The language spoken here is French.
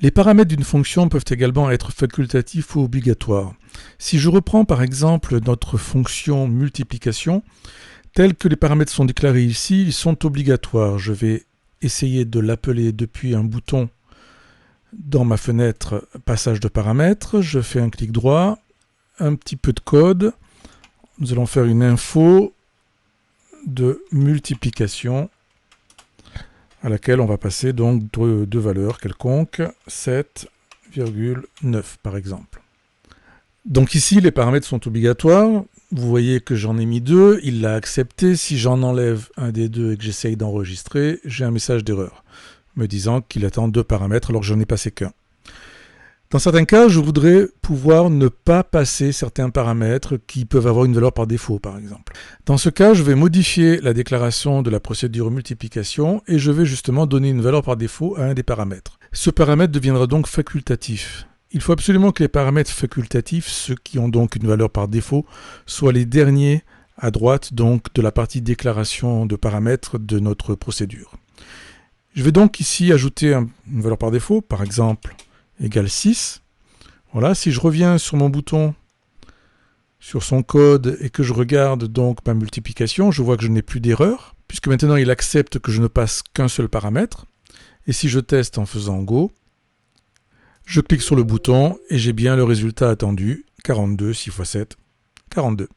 Les paramètres d'une fonction peuvent également être facultatifs ou obligatoires. Si je reprends par exemple notre fonction multiplication, tels que les paramètres sont déclarés ici, ils sont obligatoires. Je vais essayer de l'appeler depuis un bouton dans ma fenêtre passage de paramètres. Je fais un clic droit, un petit peu de code. Nous allons faire une info de multiplication à laquelle on va passer donc deux valeurs quelconques, 7,9 par exemple. Donc ici, les paramètres sont obligatoires. Vous voyez que j'en ai mis deux, il l'a accepté. Si j'en enlève un des deux et que j'essaye d'enregistrer, j'ai un message d'erreur me disant qu'il attend deux paramètres alors que j'en ai passé qu'un. Dans certains cas, je voudrais pouvoir ne pas passer certains paramètres qui peuvent avoir une valeur par défaut, par exemple. Dans ce cas, je vais modifier la déclaration de la procédure multiplication et je vais justement donner une valeur par défaut à un des paramètres. Ce paramètre deviendra donc facultatif. Il faut absolument que les paramètres facultatifs, ceux qui ont donc une valeur par défaut, soient les derniers à droite donc de la partie déclaration de paramètres de notre procédure. Je vais donc ici ajouter une valeur par défaut, par exemple égale 6. Voilà, si je reviens sur mon bouton, sur son code, et que je regarde donc ma multiplication, je vois que je n'ai plus d'erreur, puisque maintenant il accepte que je ne passe qu'un seul paramètre. Et si je teste en faisant Go, je clique sur le bouton et j'ai bien le résultat attendu, 42, 6 x 7, 42.